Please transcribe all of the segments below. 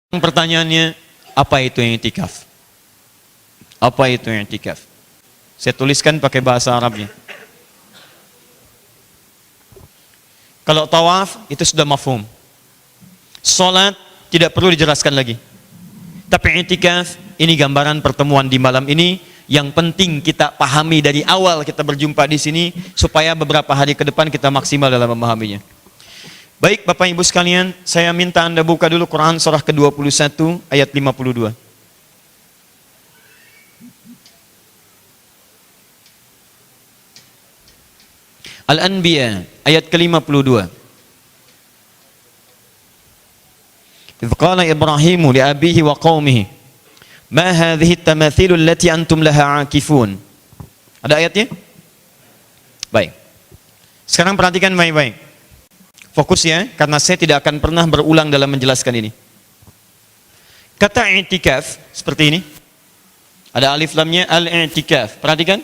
Pertanyaannya, apa itu i'tikaf? Apa itu i'tikaf? Saya tuliskan pakai bahasa Arabnya. Kalau tawaf itu sudah mafhum. Salat tidak perlu dijelaskan lagi. Tapi i'tikaf ini gambaran pertemuan di malam ini yang penting kita pahami dari awal kita berjumpa di sini supaya beberapa hari ke depan kita maksimal dalam memahaminya. Baik Bapak Ibu sekalian, saya minta Anda buka dulu Quran surah ke-21 ayat 52. Al-Anbiya ayat ke-52. Idh qala Ibrahimu li abihi wa qaumihi ma hadhihi at-tamathilu allati antum laha aakifun. Ada ayatnya? Baik. Sekarang perhatikan baik-baik. Fokus ya, karena saya tidak akan pernah berulang dalam menjelaskan ini. Kata i'tikaf seperti ini. Ada alif lamnya, al-i'tikaf. Perhatikan.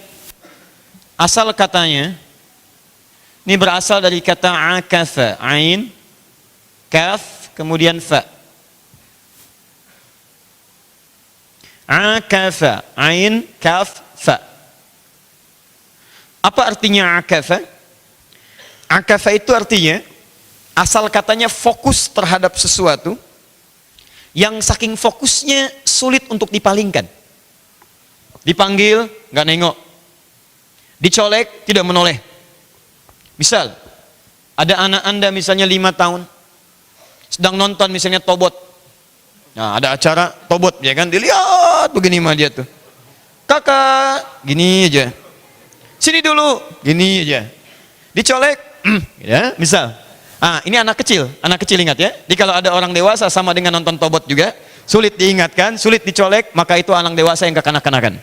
Asal katanya ini berasal dari kata akafa, ain, kaf, kemudian fa. Akafa, ain, kaf, fa. Apa artinya akafa? Akafa itu artinya asal katanya fokus terhadap sesuatu yang saking fokusnya sulit untuk dipalingkan. Dipanggil, nggak nengok. Dicolek, tidak menoleh. Misal, ada anak Anda misalnya 5 tahun, sedang nonton misalnya Tobot. Nah, ada acara Tobot, ya kan? Dilihat begini mah dia tuh. Kakak, gini aja. Sini dulu, gini aja. Dicolek, ya, misal. Ini anak kecil ingat ya. Jadi kalau ada orang dewasa sama dengan nonton Tobot juga, sulit diingatkan, sulit dicolek, maka itu anak dewasa yang kekanak-kanakan.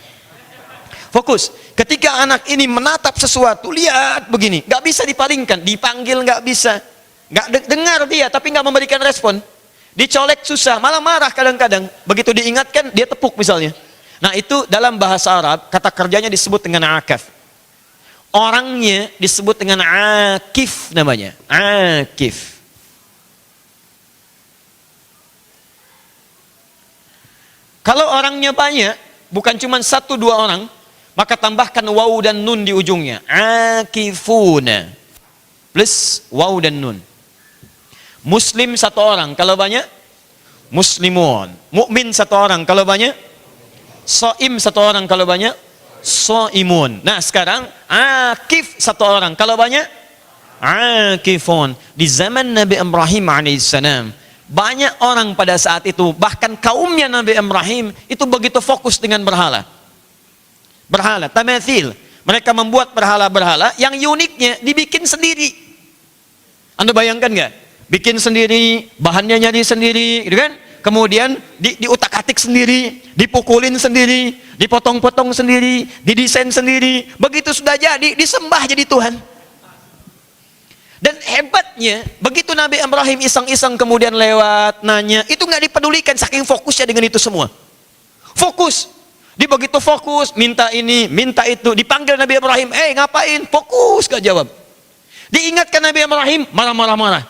Fokus. Ketika anak ini menatap sesuatu, lihat begini, nggak bisa dipalingkan, dipanggil nggak bisa, nggak dengar dia, tapi nggak memberikan respon. Dicolek susah, malah marah kadang-kadang. Begitu diingatkan, dia tepuk misalnya. Nah itu dalam bahasa Arab, kata kerjanya disebut dengan akaf. Orangnya disebut dengan akif namanya. Akif. Kalau orangnya banyak, bukan cuma 1-2 orang, maka tambahkan waw dan nun di ujungnya. Akifuna. Plus waw dan nun. Muslim 1 orang, kalau banyak muslimun. Mukmin 1 orang, kalau banyak shaim 1 orang, kalau banyak shaimun. Nah sekarang akif 1 orang, kalau banyak akifun. Di zaman Nabi Ibrahim alaihissalam banyak orang pada saat itu, bahkan kaumnya Nabi Ibrahim itu begitu fokus dengan berhala. Berhala, tamathil. Mereka membuat berhala-berhala yang uniknya dibikin sendiri. Anda bayangkan nggak? Bikin sendiri, bahannya nyari sendiri, gitu kan? Kemudian diutak-atik sendiri, dipukulin sendiri, dipotong-potong sendiri, didesain sendiri. Begitu sudah jadi, disembah jadi Tuhan. Dan hebatnya, begitu Nabi Ibrahim iseng-iseng kemudian lewat, nanya, itu nggak dipedulikan, saking fokusnya dengan itu semua. Fokus. Begitu fokus, minta ini, minta itu. Dipanggil Nabi Ibrahim, ngapain? Fokus, gak jawab. Diingatkan Nabi Ibrahim, marah-marah.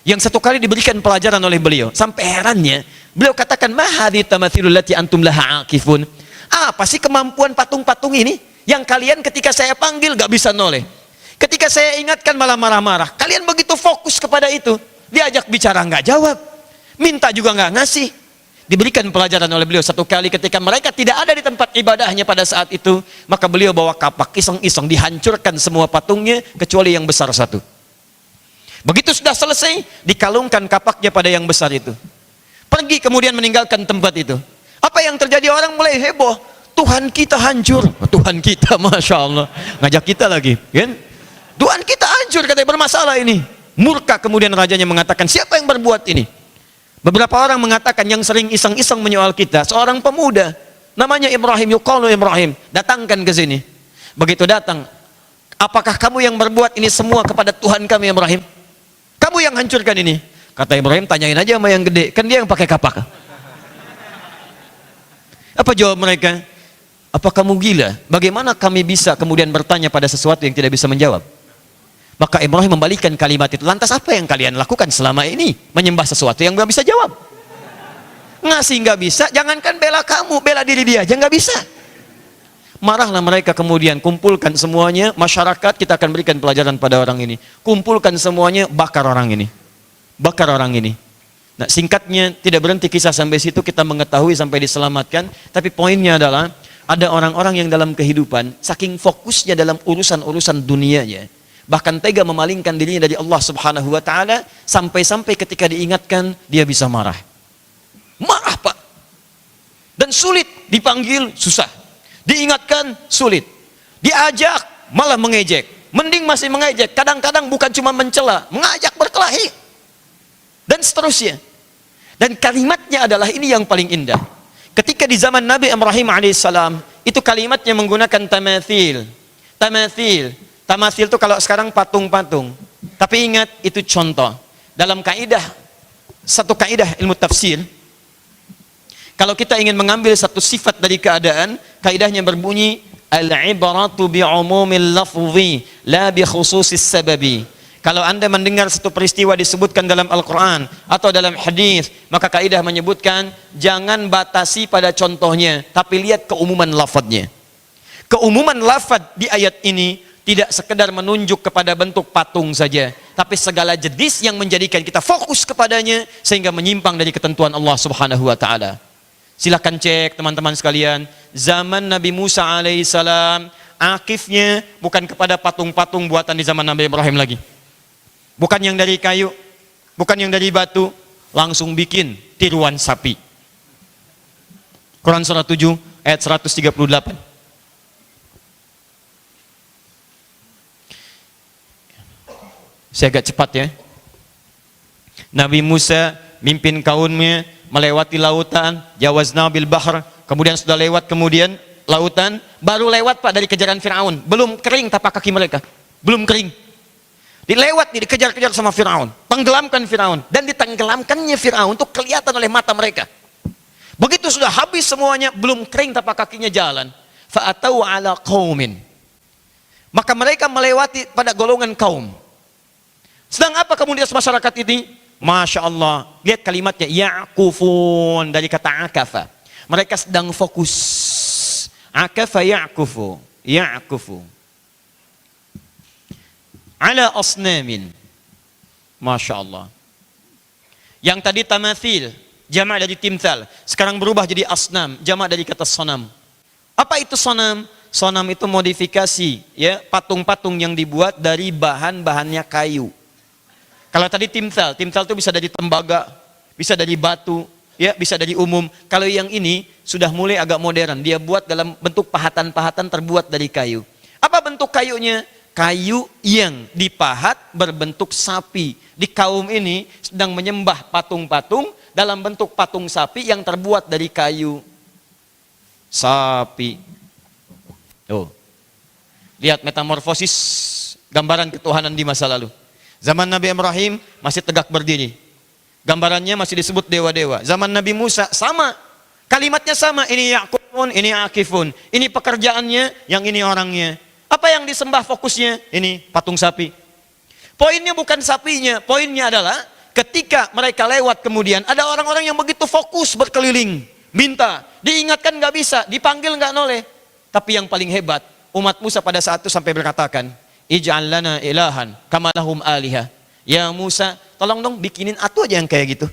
Yang 1 kali diberikan pelajaran oleh beliau, sampai herannya beliau katakan, ma hadhi tamathilul lati antum laha akifun. Apa sih kemampuan patung-patung ini yang kalian ketika saya panggil gak bisa noleh, ketika saya ingatkan malah marah-marah. Kalian begitu fokus kepada itu, diajak bicara gak jawab, minta juga gak ngasih. Diberikan pelajaran oleh beliau 1 kali ketika mereka tidak ada di tempat ibadahnya pada saat itu, maka beliau bawa kapak, iseng-iseng dihancurkan semua patungnya kecuali yang besar 1. Begitu sudah selesai, dikalungkan kapaknya pada yang besar itu. Pergi kemudian meninggalkan tempat itu. Apa yang terjadi? Orang mulai heboh. Tuhan kita hancur. Tuhan kita, Masya Allah. Ngajak kita lagi. Kan? Tuhan kita hancur, katanya, bermasalah ini. Murka kemudian rajanya mengatakan, siapa yang berbuat ini? Beberapa orang mengatakan yang sering iseng-iseng menyoal kita, seorang pemuda. Namanya Ibrahim, yuqalu Ibrahim. Datangkan ke sini. Begitu datang, apakah kamu yang berbuat ini semua kepada Tuhan kami Ibrahim? Kamu yang hancurkan ini. Kata Ibrahim, tanyain aja sama yang gede, kan dia yang pakai kapak. Apa jawab mereka? Apa kamu gila? Bagaimana kami bisa kemudian bertanya pada sesuatu yang tidak bisa menjawab? Maka Ibrahim membalikan kalimat itu. Lantas apa yang kalian lakukan selama ini? Menyembah sesuatu yang belum bisa jawab. Ngasih nggak bisa, jangankan bela kamu, bela diri dia aja nggak bisa. Marahlah mereka, kemudian kumpulkan semuanya, masyarakat, kita akan berikan pelajaran pada orang ini. Kumpulkan semuanya, bakar orang ini. Bakar orang ini. Nah, singkatnya tidak berhenti kisah sampai situ, kita mengetahui sampai diselamatkan. Tapi poinnya adalah, ada orang-orang yang dalam kehidupan, saking fokusnya dalam urusan-urusan dunianya, bahkan tega memalingkan dirinya dari Allah Subhanahu wa Ta'ala, sampai-sampai ketika diingatkan, dia bisa marah. Marah, Pak. Dan sulit, dipanggil, susah. Diingatkan, sulit. Diajak, malah mengejek. Mending masih mengejek, kadang-kadang bukan cuma mencela, mengajak berkelahi. Dan seterusnya. Dan kalimatnya adalah ini yang paling indah. Ketika di zaman Nabi Ibrahim alaihissalam, itu kalimatnya menggunakan tamathil. Tamathil. Tamathil itu kalau sekarang patung-patung. Tapi ingat, itu contoh. Dalam kaidah, satu kaidah ilmu tafsir, kalau kita ingin mengambil satu sifat dari keadaan, kaidahnya berbunyi, al-ibratu bi'umumil lafzi, la bi khususis sababi. Kalau Anda mendengar satu peristiwa disebutkan dalam Al-Quran atau dalam hadis, maka kaidah menyebutkan, jangan batasi pada contohnya, tapi lihat keumuman lafadznya. Keumuman lafadz di ayat ini tidak sekedar menunjuk kepada bentuk patung saja, tapi segala jenis yang menjadikan kita fokus kepadanya sehingga menyimpang dari ketentuan Allah Subhanahu wa Ta'ala. Silahkan cek teman-teman sekalian, zaman Nabi Musa alaihissalam, akifnya bukan kepada patung-patung buatan di zaman Nabi Ibrahim lagi. Bukan yang dari kayu, bukan yang dari batu, langsung bikin tiruan sapi. Quran surah 7 ayat 138. Saya agak cepat ya. Nabi Musa mimpin kaumnya melewati lautan, jawazna bil bahr, kemudian sudah lewat, kemudian lautan, baru lewat Pak dari kejaran Firaun, belum kering tapak kaki mereka, belum kering. Dilewat nih, dikejar-kejar sama Firaun, tenggelamkan Firaun, dan ditenggelamkannya Firaun itu kelihatan oleh mata mereka. Begitu sudah habis semuanya, belum kering tapak kakinya jalan. Fa'atau ala qaumin, maka mereka melewati pada golongan kaum. Sedang apa kemudian masyarakat ini? Masya Allah, lihat kalimatnya, ya'kufun, dari kata akafa. Mereka sedang fokus. Akafa ya'kufu, ya'kufu ala asnamin. Masya Allah. Yang tadi tamathil, jamak dari timthal, sekarang berubah jadi asnam, jamak dari kata sonam. Apa itu sonam? Sonam itu modifikasi, ya, patung-patung yang dibuat dari bahan-bahannya kayu. Kalau tadi timthal, timthal itu bisa dari tembaga, bisa dari batu, ya, bisa dari umum. Kalau yang ini sudah mulai agak modern, dia buat dalam bentuk pahatan-pahatan terbuat dari kayu. Apa bentuk kayunya? Kayu yang dipahat berbentuk sapi. Di kaum ini sedang menyembah patung-patung dalam bentuk patung sapi yang terbuat dari kayu sapi. Oh, lihat metamorfosis gambaran ketuhanan di masa lalu. Zaman Nabi Ibrahim masih tegak berdiri, gambarannya masih disebut dewa-dewa. Zaman Nabi Musa sama, kalimatnya sama, ini ya'kufun, ini akifun, ini pekerjaannya, yang ini orangnya. Apa yang disembah fokusnya? Ini patung sapi. Poinnya bukan sapinya, poinnya adalah ketika mereka lewat kemudian ada orang-orang yang begitu fokus berkeliling, minta, diingatkan nggak bisa, dipanggil nggak noleh. Tapi yang paling hebat, umat Musa pada saat itu sampai berkatakan, ij'al lana ilahan kama lahum aliha. Ya Musa, tolong dong bikinin atu aja yang kayak gitu.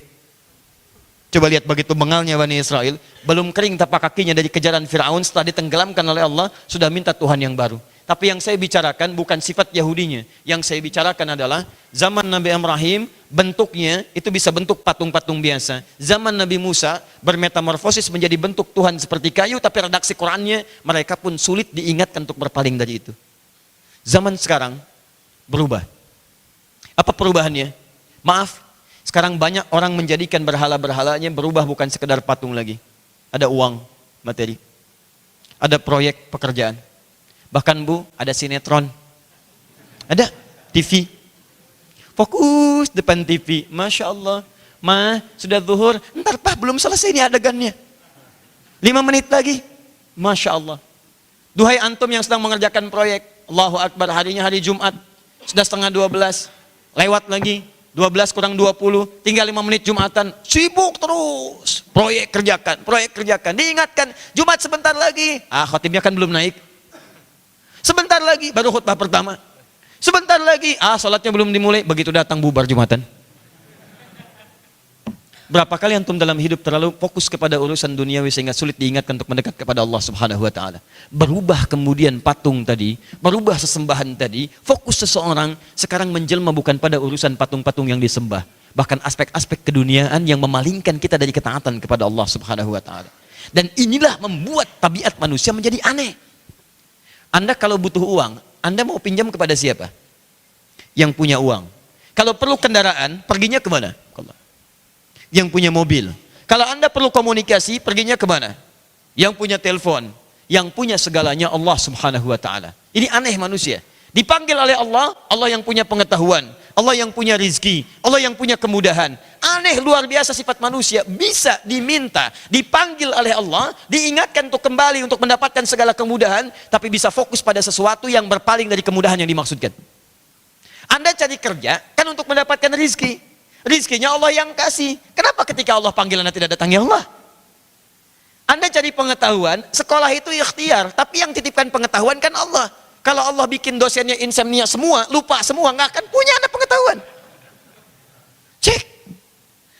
Coba lihat begitu bengalnya Bani Israel, belum kering tapak kakinya dari kejaran Firaun, setelah ditenggelamkan oleh Allah, sudah minta Tuhan yang baru. Tapi yang saya bicarakan bukan sifat Yahudinya. Yang saya bicarakan adalah zaman Nabi Ibrahim bentuknya itu bisa bentuk patung-patung biasa. Zaman Nabi Musa bermetamorfosis menjadi bentuk Tuhan seperti kayu, tapi redaksi Qurannya mereka pun sulit diingatkan untuk berpaling dari itu. Zaman sekarang berubah. Apa perubahannya? Maaf, sekarang banyak orang menjadikan berhala-berhalanya berubah bukan sekedar patung lagi. Ada uang, materi. Ada proyek pekerjaan. Bahkan Bu, ada sinetron. Ada TV. Fokus depan TV. Masya Allah. Ma, sudah zuhur. Ntar Pak, belum selesai ini adegannya. 5 menit lagi. Masya Allah. Duhai antum yang sedang mengerjakan proyek. Allahu Akbar, harinya hari Jumat. Sudah setengah 12. Lewat lagi. 12 kurang 20. Tinggal 5 menit Jumatan. Sibuk terus. proyek kerjakan. Diingatkan, Jumat sebentar lagi. Khotibnya kan belum naik. Sebentar lagi, baru khutbah pertama. Sebentar lagi, sholatnya belum dimulai. Begitu datang bubar Jumatan. Berapa kali antum dalam hidup terlalu fokus kepada urusan duniawi sehingga sulit diingatkan untuk mendekat kepada Allah Subhanahu wa taala. Berubah kemudian patung tadi, berubah sesembahan tadi, fokus seseorang sekarang menjelma bukan pada urusan patung-patung yang disembah, bahkan aspek-aspek keduniaan yang memalingkan kita dari ketaatan kepada Allah Subhanahu wa taala. Dan inilah membuat tabiat manusia menjadi aneh. Anda kalau butuh uang, Anda mau pinjam kepada siapa? Yang punya uang. Kalau perlu kendaraan, perginya kemana? Yang punya mobil. Kalau Anda perlu komunikasi, perginya kemana? Yang punya telepon. Yang punya segalanya Allah Subhanahu wa ta'ala. Ini aneh manusia. Dipanggil oleh Allah, Allah yang punya pengetahuan, Allah yang punya rizki, Allah yang punya kemudahan. Aneh luar biasa sifat manusia. Bisa diminta, dipanggil oleh Allah, diingatkan untuk kembali untuk mendapatkan segala kemudahan, tapi bisa fokus pada sesuatu yang berpaling dari kemudahan yang dimaksudkan. Anda cari kerja kan untuk mendapatkan rizki. Rizkinya Allah yang kasih. Kenapa ketika Allah panggil Anda tidak datangi Allah? Anda cari pengetahuan, sekolah itu ikhtiar, tapi yang titipkan pengetahuan kan Allah. Kalau Allah bikin dosennya insomnia semua, lupa semua, nggak akan punya Anda pengetahuan. Cek.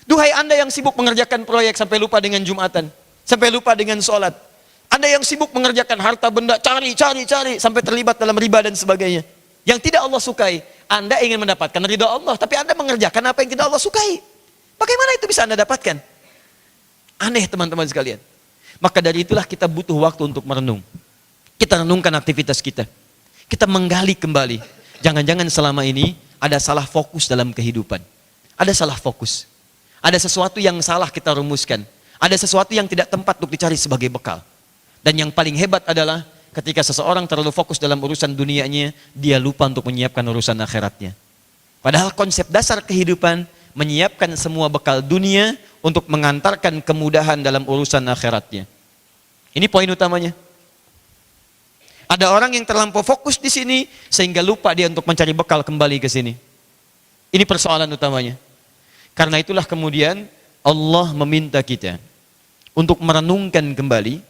Duhai Anda yang sibuk mengerjakan proyek sampai lupa dengan Jumatan, sampai lupa dengan sholat. Anda yang sibuk mengerjakan harta benda, cari, sampai terlibat dalam riba dan sebagainya. Yang tidak Allah sukai. Anda ingin mendapatkan ridha Allah, tapi Anda mengerjakan apa yang tidak Allah sukai. Bagaimana itu bisa Anda dapatkan? Aneh teman-teman sekalian. Maka dari itulah kita butuh waktu untuk merenung. Kita renungkan aktivitas kita. Kita menggali kembali. Jangan-jangan selama ini ada salah fokus dalam kehidupan. Ada salah fokus. Ada sesuatu yang salah kita rumuskan. Ada sesuatu yang tidak tempat untuk dicari sebagai bekal. Dan yang paling hebat adalah ketika seseorang terlalu fokus dalam urusan dunianya, dia lupa untuk menyiapkan urusan akhiratnya. Padahal konsep dasar kehidupan menyiapkan semua bekal dunia untuk mengantarkan kemudahan dalam urusan akhiratnya. Ini poin utamanya. Ada orang yang terlampau fokus di sini sehingga lupa dia untuk mencari bekal kembali ke sini. Ini persoalan utamanya. Karena itulah kemudian Allah meminta kita untuk merenungkan kembali,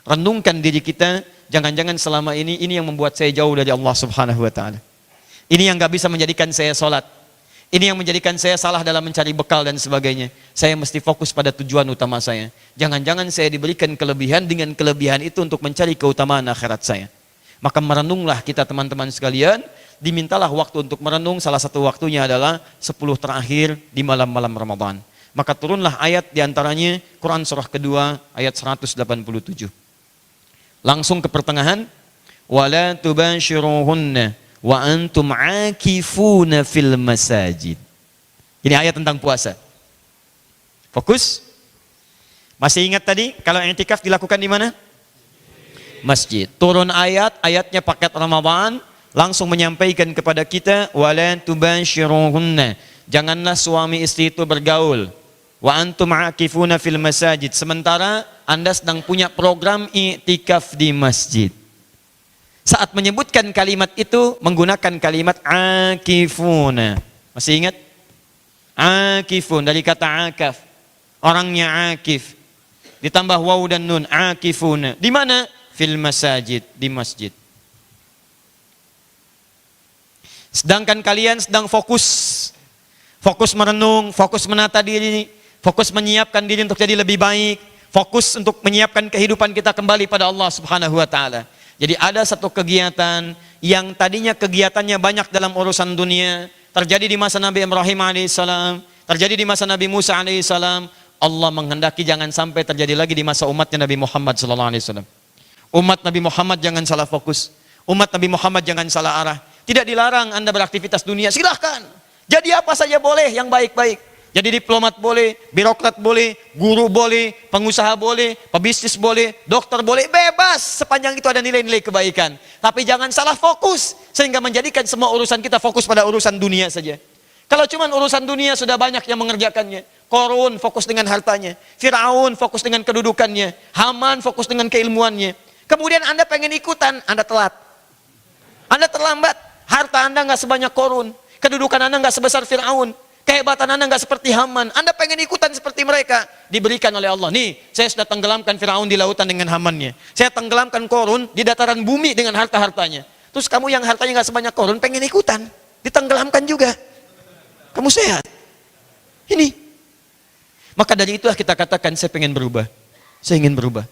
renungkan diri kita. Jangan-jangan selama ini yang membuat saya jauh dari Allah Subhanahu wa ta'ala. Ini yang gak bisa menjadikan saya sholat. Ini yang menjadikan saya salah dalam mencari bekal dan sebagainya. Saya mesti fokus pada tujuan utama saya. Jangan-jangan saya diberikan kelebihan, dengan kelebihan itu untuk mencari keutamaan akhirat saya. Maka merenunglah kita teman-teman sekalian. Dimintalah waktu untuk merenung. Salah satu waktunya adalah 10 terakhir di malam-malam Ramadan. Maka turunlah ayat diantaranya Quran surah kedua ayat 187. Langsung ke pertengahan, wala tubashiruhunna wa antum aakifuna fil masajid. Ini ayat tentang puasa. Fokus. Masih ingat tadi kalau i'tikaf dilakukan di mana? Masjid. Turun ayat, ayatnya paket Ramadan, langsung menyampaikan kepada kita wala tubashiruhunna. Janganlah suami istri itu bergaul. Wa antum aakifuna fil masajid. Sementara Anda sedang punya program i'tikaf di masjid. Saat menyebutkan kalimat itu menggunakan kalimat akifuna. Masih ingat? Akifun dari kata akaf. Orangnya akif. Ditambah waw dan nun, akifuna. Di mana? Fil masajid, di masjid. Sedangkan kalian sedang fokus. Fokus merenung, fokus menata diri, fokus menyiapkan diri untuk jadi lebih baik. Fokus untuk menyiapkan kehidupan kita kembali pada Allah Subhanahu wa ta'ala. Jadi ada satu kegiatan yang tadinya kegiatannya banyak dalam urusan dunia, terjadi di masa Nabi Ibrahim alaihissalam, terjadi di masa Nabi Musa alaihissalam. Allah menghendaki jangan sampai terjadi lagi di masa umatnya Nabi Muhammad sallallahu alaihi wasallam. Umat Nabi Muhammad jangan salah fokus. Umat Nabi Muhammad jangan salah arah. Tidak dilarang Anda beraktivitas dunia, silahkan. Jadi apa saja boleh yang baik-baik. Jadi diplomat boleh, birokrat boleh, guru boleh, pengusaha boleh, pebisnis boleh, dokter boleh, bebas sepanjang itu ada nilai-nilai kebaikan. Tapi jangan salah fokus sehingga menjadikan semua urusan kita fokus pada urusan dunia saja. Kalau cuma urusan dunia sudah banyak yang mengerjakannya. Korun fokus dengan hartanya, Fir'aun fokus dengan kedudukannya, Haman fokus dengan keilmuannya. Kemudian Anda pengen ikutan, Anda telat. Anda terlambat, harta Anda nggak sebanyak Korun, kedudukan Anda nggak sebesar Fir'aun. Kehebatan Anda nggak seperti Haman. Anda pengen ikutan seperti mereka. Diberikan oleh Allah. Nih, saya sudah tenggelamkan Firaun di lautan dengan Hamannya. Saya tenggelamkan Korun di dataran bumi dengan harta-hartanya. Terus kamu yang hartanya nggak sebanyak Korun pengen ikutan. Ditenggelamkan juga. Kamu sehat. Ini. Maka dari itulah kita katakan saya pengen berubah. Saya ingin berubah.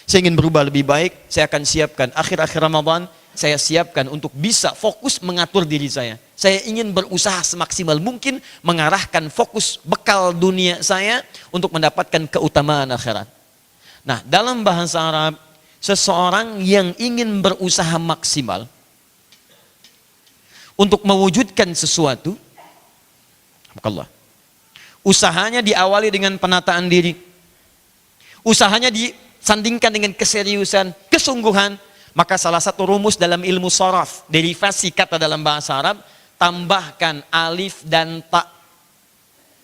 Saya ingin berubah lebih baik. Saya akan siapkan akhir-akhir Ramadan. Saya siapkan untuk bisa fokus mengatur diri saya. Saya ingin berusaha semaksimal mungkin mengarahkan fokus bekal dunia saya untuk mendapatkan keutamaan akhirat. Nah, dalam bahasa Arab, seseorang yang ingin berusaha maksimal untuk mewujudkan sesuatu, Allah, usahanya diawali dengan penataan diri. Usahanya disandingkan dengan keseriusan, kesungguhan. Maka salah satu rumus dalam ilmu sharaf, derivasi kata dalam bahasa Arab, tambahkan alif dan ta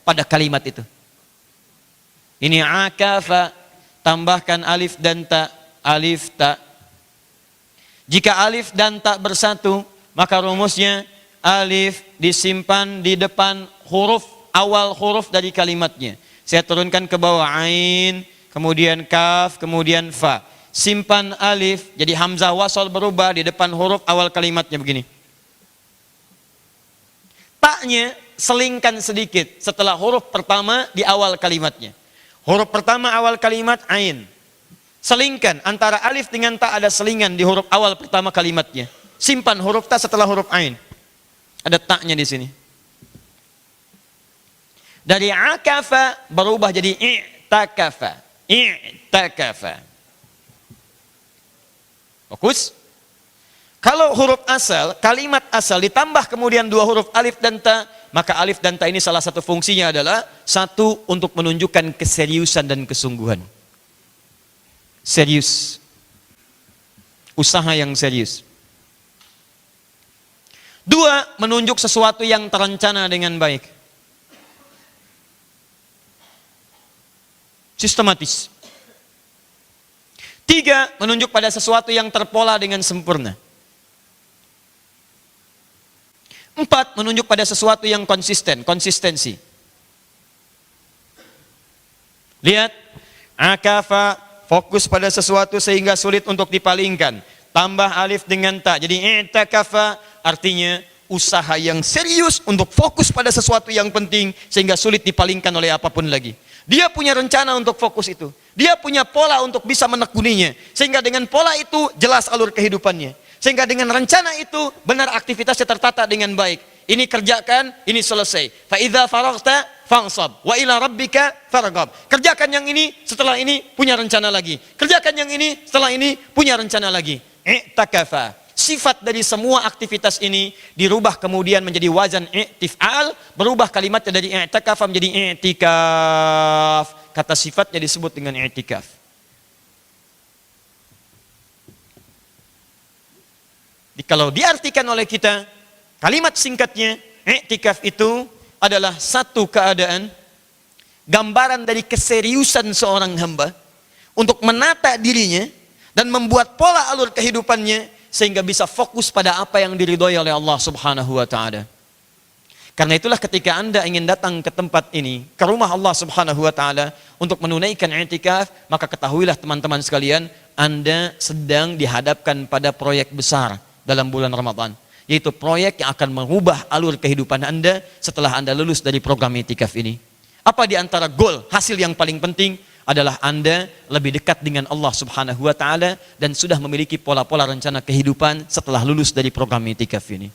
pada kalimat itu. Ini akafa, tambahkan alif dan ta, alif ta. Jika alif dan ta bersatu, maka rumusnya alif disimpan di depan huruf, awal huruf dari kalimatnya. Saya turunkan ke bawah, ain, kemudian kaf, kemudian fa. Simpan alif, jadi hamzah wasal berubah di depan huruf awal kalimatnya begini. Taknya selingkan sedikit setelah huruf pertama di awal kalimatnya. Huruf pertama awal kalimat ain. Selingkan antara alif dengan ta, ada selingan di huruf awal pertama kalimatnya. Simpan huruf ta setelah huruf ain. Ada taknya di sini. Dari akafa berubah jadi i'takafa. I'takafa. Fokus. Kalau huruf asal, kalimat asal ditambah kemudian dua huruf alif dan ta, maka alif dan ta ini salah satu fungsinya adalah satu, untuk menunjukkan keseriusan dan kesungguhan. Serius. Usaha yang serius. Dua, menunjuk sesuatu yang terencana dengan baik. Sistematis. Tiga, menunjuk pada sesuatu yang terpola dengan sempurna. Empat, menunjuk pada sesuatu yang konsisten, konsistensi. Lihat, akafa, fokus pada sesuatu sehingga sulit untuk dipalingkan. Tambah alif dengan ta, jadi i'takafa artinya usaha yang serius untuk fokus pada sesuatu yang penting sehingga sulit dipalingkan oleh apapun lagi. Dia punya rencana untuk fokus itu. Dia punya pola untuk bisa menekuninya. Sehingga dengan pola itu jelas alur kehidupannya. Sehingga dengan rencana itu benar aktivitasnya tertata dengan baik. Ini kerjakan, ini selesai. Fa idza faraghta fansab wa ila rabbika farghab. Kerjakan yang ini, setelah ini punya rencana lagi. Kerjakan yang ini, setelah ini punya rencana lagi. I'takafa. Sifat dari semua aktivitas ini dirubah kemudian menjadi wazan i'tif'al, berubah kalimatnya dari i'takafa menjadi i'tikaf. Kata sifatnya disebut dengan i'tikaf. Kalau diartikan oleh kita, kalimat singkatnya, i'tikaf itu adalah satu keadaan, gambaran dari keseriusan seorang hamba untuk menata dirinya dan membuat pola alur kehidupannya sehingga bisa fokus pada apa yang diridhoi oleh Allah Subhanahu wa taala. Karena itulah ketika Anda ingin datang ke tempat ini, ke rumah Allah Subhanahu wa taala untuk menunaikan i'tikaf, maka ketahuilah teman-teman sekalian, Anda sedang dihadapkan pada proyek besar dalam bulan Ramadan, yaitu proyek yang akan mengubah alur kehidupan Anda setelah Anda lulus dari program i'tikaf ini. Apa di antara goal, hasil yang paling penting adalah Anda lebih dekat dengan Allah Subhanahu wa taala dan sudah memiliki pola-pola rencana kehidupan setelah lulus dari program i'tikaf ini.